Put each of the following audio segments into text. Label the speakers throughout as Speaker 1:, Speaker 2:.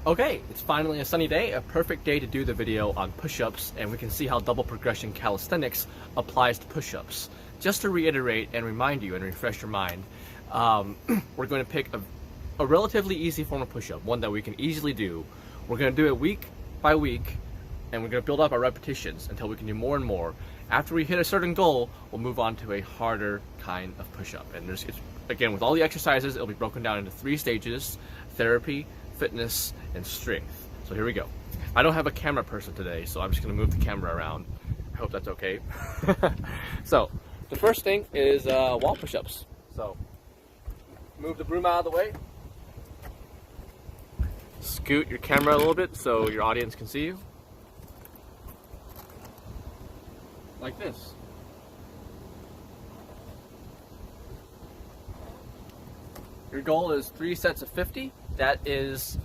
Speaker 1: Okay, it's finally a sunny day, a perfect day to do the video on push-ups, and we can see how Double Progression Calisthenics applies to push-ups. Just to reiterate and remind you and refresh your mind, we're going to pick a relatively easy form of push-up, one that we can easily do. We're going to do it week by week, and we're going to build up our repetitions until we can do more and more. After we hit a certain goal, we'll move on to a harder kind of push-up. And again, with all the exercises, it'll be broken down into 3 stages: therapy, fitness, and strength. So here we go. I don't have a camera person today, so I'm just going to move the camera around. I hope that's okay. So the first thing is wall push-ups. So move the broom out of the way. Scoot your camera a little bit so your audience can see you. Like this. Your goal is 3 sets of 50. That is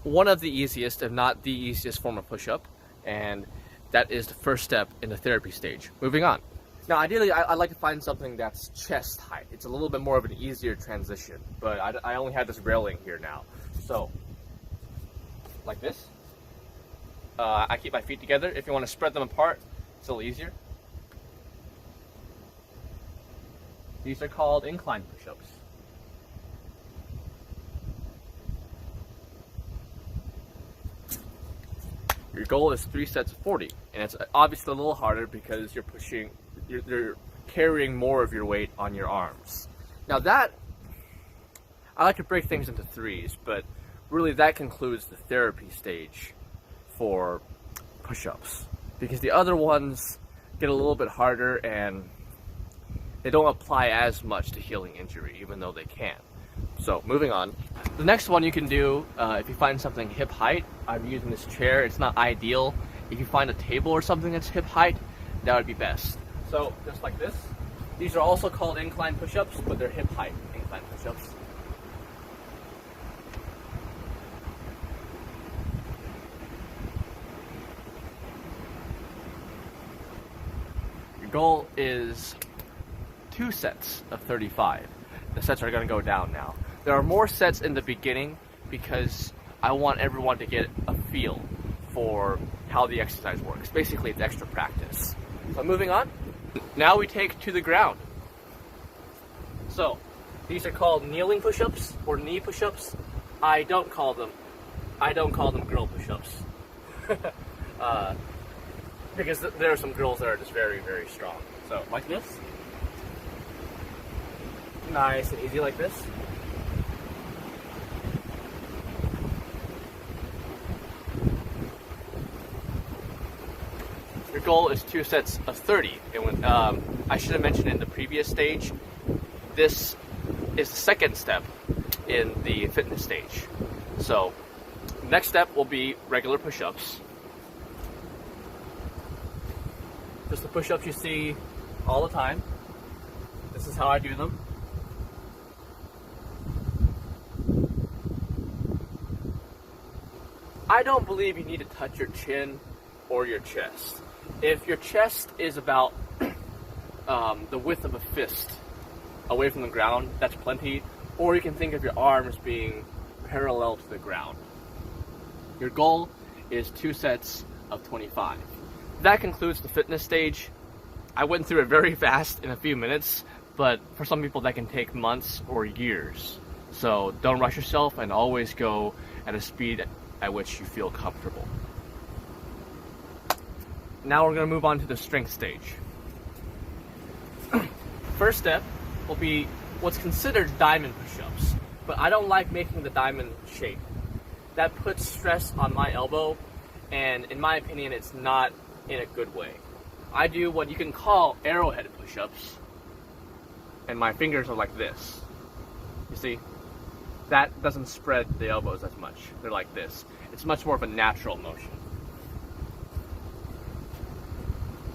Speaker 1: one of the easiest, if not the easiest form of push-up, and that is the first step in the therapy stage. Moving on. Now ideally I like to find something that's chest height. It's a little bit more of an easier transition, but I only have this railing here now. So, like this. I keep my feet together. If you want to spread them apart, it's a little easier. These are called incline push-ups. Your goal is 3 sets of 40, and it's obviously a little harder because you're carrying more of your weight on your arms. Now that, I like to break things into 3s, but really that concludes the therapy stage for push-ups, because the other ones get a little bit harder and they don't apply as much to healing injury, even though they can. So moving on. The next one you can do, if you find something hip height, I'm using this chair, it's not ideal. If you find a table or something that's hip height, that would be best. So just like this. These are also called incline push-ups, but they're hip height incline push-ups. Your goal is 2 sets of 35. The sets are going to go down now. There are more sets in the beginning because I want everyone to get a feel for how the exercise works. Basically, it's extra practice. So moving on. Now we take to the ground. So these are called kneeling push-ups or knee push-ups. I don't call them girl push-ups. Because there are some girls that are just very, very strong. So like this. Nice and easy like this. Your goal is 2 sets of 30. And when, I should have mentioned in the previous stage, this is the second step in the fitness stage. So next step will be regular push-ups. Just the push-ups you see all the time. This is how I do them. I don't believe you need to touch your chin or your chest. If your chest is about the width of a fist away from the ground, that's plenty. Or you can think of your arms being parallel to the ground. Your goal is 2 sets of 25. That concludes the fitness stage. I went through it very fast in a few minutes, but for some people that can take months or years. So don't rush yourself and always go at a speed at which you feel comfortable. Now we're going to move on to the strength stage. First step will be what's considered diamond push-ups, but I don't like making the diamond shape. That puts stress on my elbow, and in my opinion, it's not in a good way. I do what you can call arrowhead push-ups, and my fingers are like this. You see? That doesn't spread the elbows as much. They're like this. It's much more of a natural motion.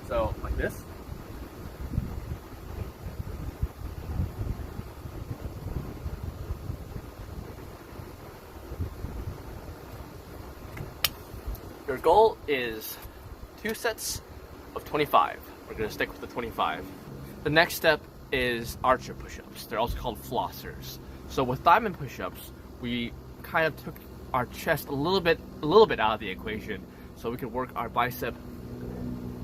Speaker 1: So, like this. Your goal is 2 sets of 25. We're going to stick with the 25. The next step is archer push-ups. They're also called flossers. So with diamond push-ups, we kind of took our chest a little bit out of the equation, so we can work our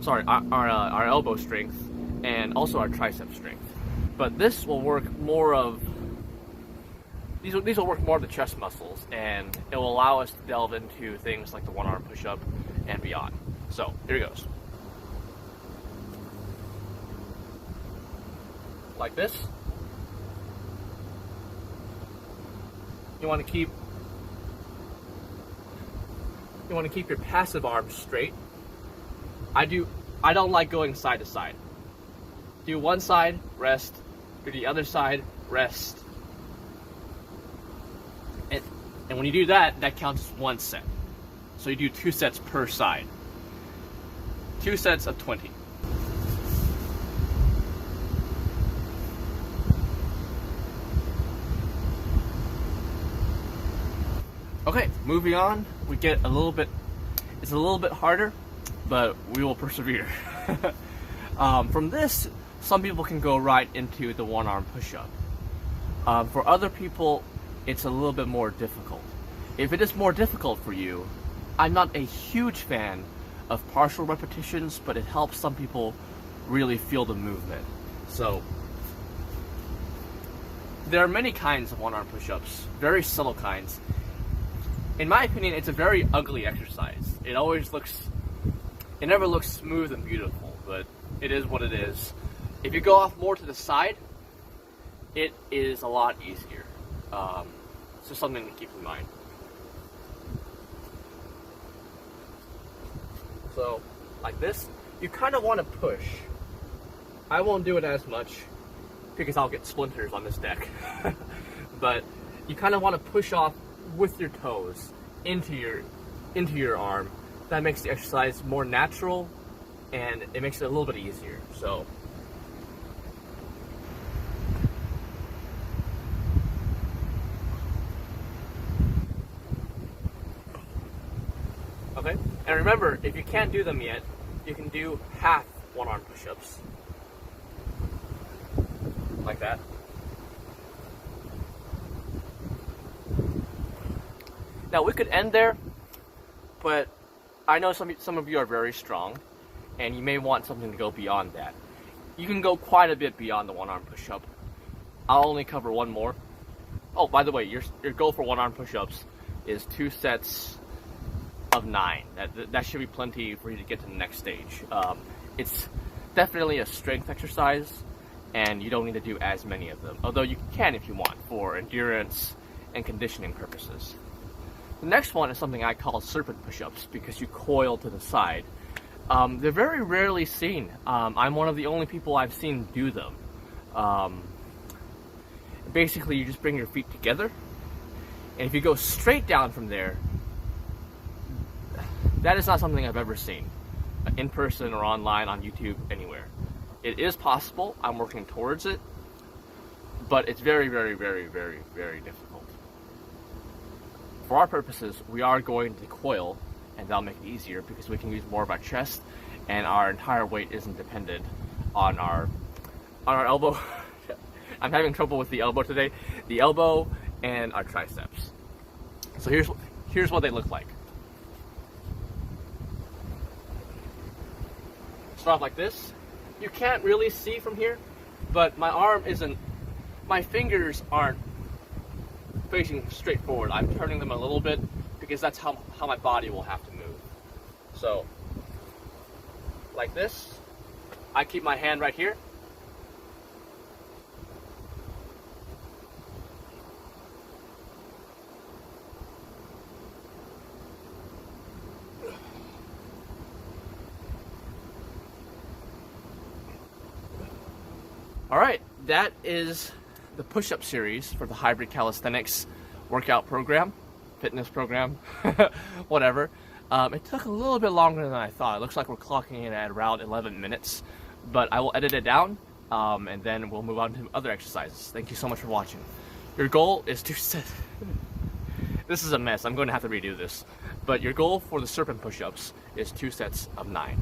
Speaker 1: our elbow strength and also our tricep strength. But this will work more of these will work more of the chest muscles, and it will allow us to delve into things like the one-arm push-up and beyond. So here it goes. Like this. You want to keep your passive arms straight. I don't like going side to side. Do one side, rest. Do the other side, rest. And when you do that, that counts as one set. So you do 2 sets per side. 2 sets of 20. Okay, moving on. We get it's a little bit harder, but we will persevere. From this, some people can go right into the one-arm push-up. For other people, it's a little bit more difficult. If it is more difficult for you, I'm not a huge fan of partial repetitions, but it helps some people really feel the movement. So there are many kinds of one-arm push-ups, very subtle kinds. In my opinion, it's a very ugly exercise. It never looks smooth and beautiful, but it is what it is. If you go off more to the side, it is a lot easier. It's just something to keep in mind. So, like this, you kind of want to push. I won't do it as much because I'll get splinters on this deck. But you kind of want to push off with your toes into your arm. That makes the exercise more natural, and it makes it a little bit easier. So okay, and remember, if you can't do them yet, you can do half one-arm push-ups like that. Now we could end there, but I know some of you are very strong, and you may want something to go beyond that. You can go quite a bit beyond the one-arm push-up. I'll only cover one more. Oh, by the way, your goal for one-arm push-ups is 2 sets of 9. That should be plenty for you to get to the next stage. It's definitely a strength exercise, and you don't need to do as many of them, although you can if you want, for endurance and conditioning purposes. The next one is something I call Serpent Pushups, because you coil to the side. They're very rarely seen. I'm one of the only people I've seen do them. Basically, you just bring your feet together, and if you go straight down from there, that is not something I've ever seen, in person or online, on YouTube, anywhere. It is possible. I'm working towards it, but it's very, very, very, very, very difficult. For our purposes, we are going to coil, and that'll make it easier because we can use more of our chest, and our entire weight isn't dependent on our elbow. I'm having trouble with the elbow today. The elbow and our triceps. So here's what they look like. Start off like this. You can't really see from here, but my fingers aren't facing straight forward. I'm turning them a little bit because that's how my body will have to move. So, like this, I keep my hand right here. Alright, that is the push-up series for the Hybrid Calisthenics workout program, fitness program, whatever. It took a little bit longer than I thought. It looks like we're clocking in at around 11 minutes, but I will edit it down, and then we'll move on to other exercises. Thank you so much for watching. Your goal is to set... This is a mess. I'm going to have to redo this. But your goal for the Serpent Push-Ups is 2 sets of 9.